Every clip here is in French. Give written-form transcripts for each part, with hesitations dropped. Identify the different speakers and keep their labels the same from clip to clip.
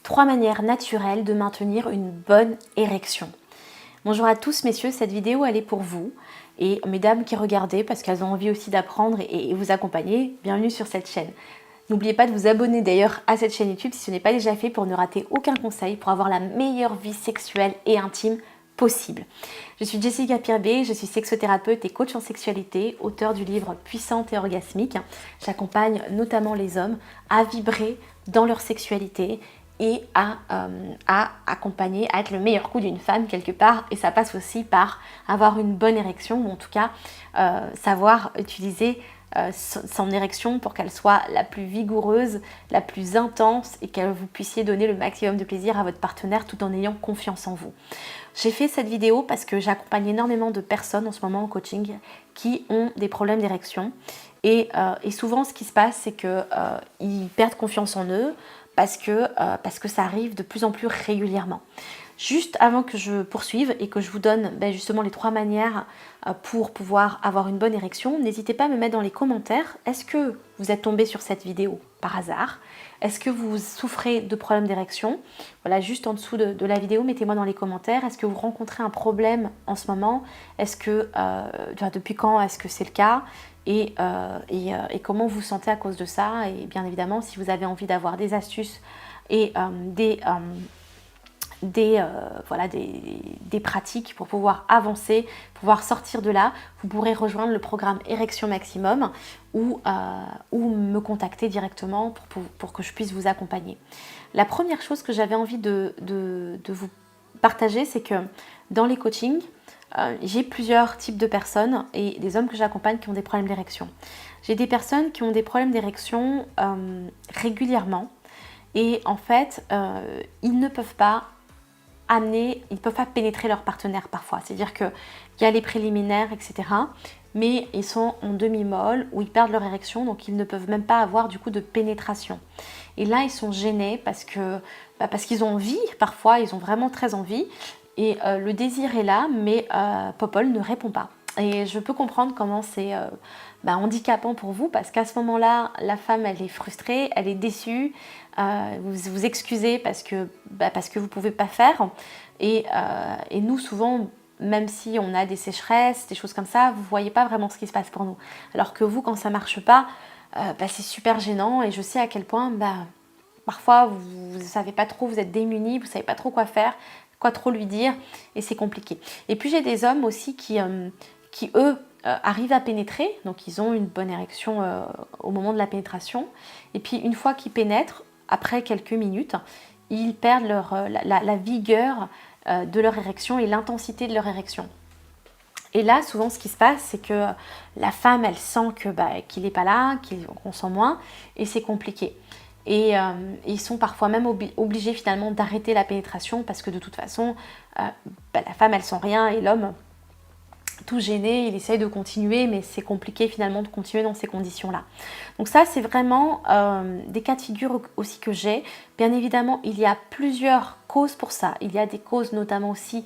Speaker 1: 3 manières naturelles de maintenir une bonne érection. Bonjour à tous messieurs, cette vidéo elle est pour vous et mesdames qui regardez parce qu'elles ont envie aussi d'apprendre et vous accompagner, bienvenue sur cette chaîne. N'oubliez pas de vous abonner d'ailleurs à cette chaîne YouTube si ce n'est pas déjà fait pour ne rater aucun conseil pour avoir la meilleure vie sexuelle et intime possible. Je suis Jessica Pirbé, je suis sexothérapeute et coach en sexualité, auteure du livre Puissante et orgasmique. J'accompagne notamment les hommes à vibrer dans leur sexualité et à accompagner, à être le meilleur coup d'une femme quelque part. Et ça passe aussi par avoir une bonne érection, ou en tout cas savoir utiliser son érection pour qu'elle soit la plus vigoureuse, la plus intense et que vous puissiez donner le maximum de plaisir à votre partenaire tout en ayant confiance en vous. J'ai fait cette vidéo parce que j'accompagne énormément de personnes en ce moment en coaching qui ont des problèmes d'érection et souvent ce qui se passe c'est qu'ils perdent confiance en eux parce que ça arrive de plus en plus régulièrement. Juste avant que je poursuive et que je vous donne justement les 3 manières pour pouvoir avoir une bonne érection, n'hésitez pas à me mettre dans les commentaires, est-ce que vous êtes tombé sur cette vidéo par hasard? Est-ce que vous souffrez de problèmes d'érection? Voilà, juste en dessous de la vidéo, mettez-moi dans les commentaires, est-ce que vous rencontrez un problème en ce moment? Est-ce que, depuis quand est-ce que c'est le cas? Et comment vous vous sentez à cause de ça? Et bien évidemment, si vous avez envie d'avoir des astuces et des pratiques pour pouvoir avancer, pouvoir sortir de là, vous pourrez rejoindre le programme Érection Maximum ou me contacter directement pour que je puisse vous accompagner. La première chose que j'avais envie de vous partager, c'est que dans les coachings, j'ai plusieurs types de personnes et des hommes que j'accompagne qui ont des problèmes d'érection. J'ai des personnes qui ont des problèmes d'érection régulièrement et en fait, ils ne peuvent pas pénétrer leur partenaire parfois. C'est-à-dire qu'il y a les préliminaires, etc. Mais ils sont en demi-molle ou ils perdent leur érection, donc ils ne peuvent même pas avoir du coup de pénétration. Et là, ils sont gênés parce qu'ils ont envie, parfois ils ont vraiment très envie, et le désir est là, mais Popol ne répond pas. Et je peux comprendre comment c'est handicapant pour vous, parce qu'à ce moment-là, la femme, elle est frustrée, elle est déçue, vous vous excusez parce que vous ne pouvez pas faire. Et nous, souvent, même si on a des sécheresses, des choses comme ça, vous ne voyez pas vraiment ce qui se passe pour nous. Alors que vous, quand ça ne marche pas, c'est super gênant. Et je sais à quel point, parfois, vous ne savez pas trop, vous êtes démunis, vous ne savez pas trop quoi faire, quoi trop lui dire, et c'est compliqué. Et puis j'ai des hommes aussi qui eux, arrivent à pénétrer, donc ils ont une bonne érection au moment de la pénétration, et puis une fois qu'ils pénètrent, après quelques minutes, ils perdent la vigueur de leur érection et l'intensité de leur érection. Et là, souvent, ce qui se passe, c'est que la femme, elle sent qu'il n'est pas là, qu'on sent moins, et c'est compliqué. Et ils sont parfois même obligés finalement d'arrêter la pénétration parce que de toute façon, la femme, elle sent rien et l'homme, tout gêné, il essaye de continuer, mais c'est compliqué finalement de continuer dans ces conditions-là. Donc ça, c'est vraiment des cas de figure aussi que j'ai. Bien évidemment, il y a plusieurs causes pour ça. Il y a des causes notamment aussi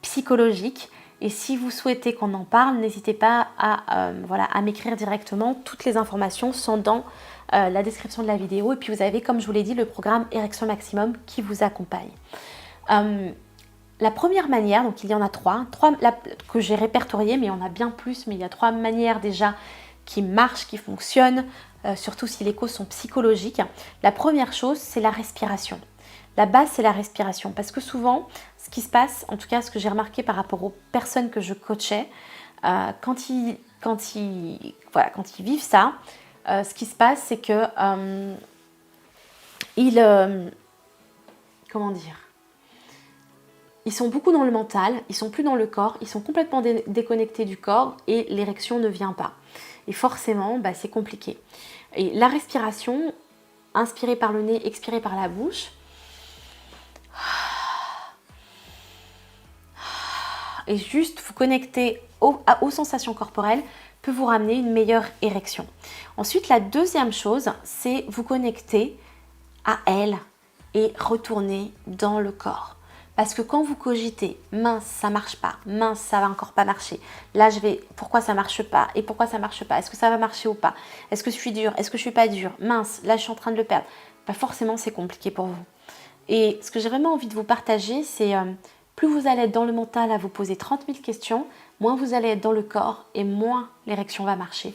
Speaker 1: psychologiques. Et si vous souhaitez qu'on en parle, n'hésitez pas à m'écrire directement. Toutes les informations sont dans la description de la vidéo. Et puis vous avez, comme je vous l'ai dit, le programme Érection Maximum qui vous accompagne. La première manière, donc il y en a 3 que j'ai répertoriées, mais il y en a bien plus, mais il y a 3 manières déjà qui marchent, qui fonctionnent, surtout si les causes sont psychologiques. La première chose, c'est la respiration. La base, c'est la respiration, parce que souvent, ce qui se passe, en tout cas ce que j'ai remarqué par rapport aux personnes que je coachais, quand ils vivent ça, ce qui se passe, c'est que ils sont beaucoup dans le mental, ils sont plus dans le corps, ils sont complètement déconnectés du corps et l'érection ne vient pas. Et forcément, c'est compliqué. Et la respiration, inspirée par le nez, expirée par la bouche, et juste vous connecter aux sensations corporelles peut vous ramener une meilleure érection. Ensuite, la deuxième chose, c'est vous connecter à elle et retourner dans le corps. Parce que quand vous cogitez, mince, ça marche pas, mince, ça va encore pas marcher. Là, pourquoi ça marche pas? Et pourquoi ça marche pas? Est-ce que ça va marcher ou pas? Est-ce que je suis dure? Est-ce que je suis pas dure? Mince, là, je suis en train de le perdre. Forcément, c'est compliqué pour vous. Et ce que j'ai vraiment envie de vous partager, c'est plus vous allez être dans le mental à vous poser 30 000 questions, moins vous allez être dans le corps et moins l'érection va marcher.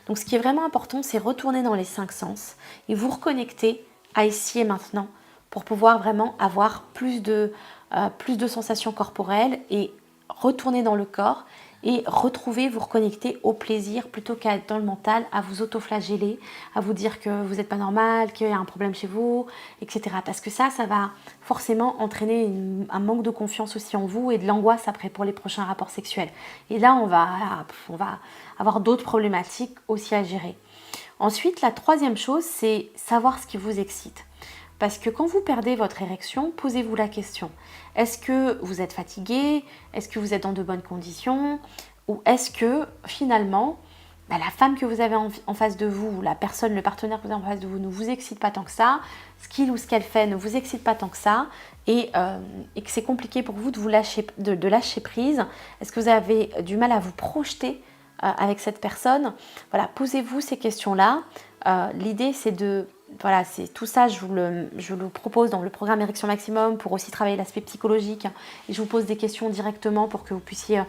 Speaker 1: Donc ce qui est vraiment important, c'est retourner dans les 5 sens et vous reconnecter à ici et maintenant pour pouvoir vraiment avoir plus de sensations corporelles et retourner dans le corps et retrouver, vous reconnecter au plaisir plutôt qu'à être dans le mental, à vous autoflageller, à vous dire que vous n'êtes pas normal, qu'il y a un problème chez vous, etc. Parce que ça va forcément entraîner un manque de confiance aussi en vous et de l'angoisse après pour les prochains rapports sexuels. Et là, on va avoir d'autres problématiques aussi à gérer. Ensuite, la troisième chose, c'est savoir ce qui vous excite. Parce que quand vous perdez votre érection, posez-vous la question. Est-ce que vous êtes fatigué? Est-ce que vous êtes dans de bonnes conditions? Ou est-ce que finalement, la femme que vous avez en face de vous, ou la personne, le partenaire que vous avez en face de vous ne vous excite pas tant que ça, ce qu'il ou ce qu'elle fait ne vous excite pas tant que ça, et que c'est compliqué pour vous de lâcher prise? Est-ce que vous avez du mal à vous projeter avec cette personne? Voilà, posez-vous ces questions-là. L'idée, c'est de... Voilà, c'est tout ça, je vous le propose dans le programme Érection Maximum pour aussi travailler l'aspect psychologique. Et je vous pose des questions directement pour que vous puissiez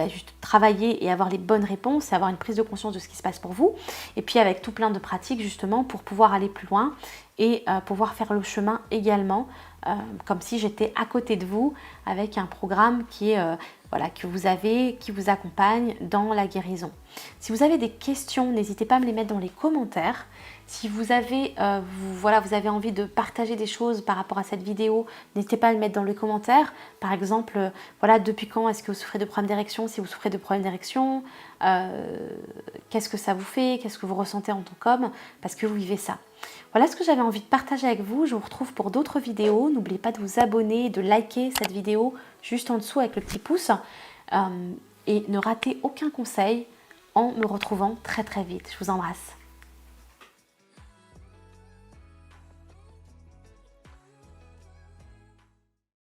Speaker 1: juste travailler et avoir les bonnes réponses et avoir une prise de conscience de ce qui se passe pour vous. Et puis avec tout plein de pratiques justement pour pouvoir aller plus loin et pouvoir faire le chemin également comme si j'étais à côté de vous avec un programme qui est... que vous avez, qui vous accompagne dans la guérison. Si vous avez des questions, n'hésitez pas à me les mettre dans les commentaires. Si vous avez, vous avez envie de partager des choses par rapport à cette vidéo, n'hésitez pas à le mettre dans les commentaires. Par exemple, depuis quand est-ce que vous souffrez de problèmes d'érection? Si vous souffrez de problèmes d'érection, qu'est-ce que ça vous fait? Qu'est-ce que vous ressentez en tant qu'homme? Parce que vous vivez ça. Voilà ce que j'avais envie de partager avec vous. Je vous retrouve pour d'autres vidéos. N'oubliez pas de vous abonner et de liker cette vidéo juste en dessous avec le petit pouce. Et ne ratez aucun conseil en me retrouvant très très vite. Je vous embrasse.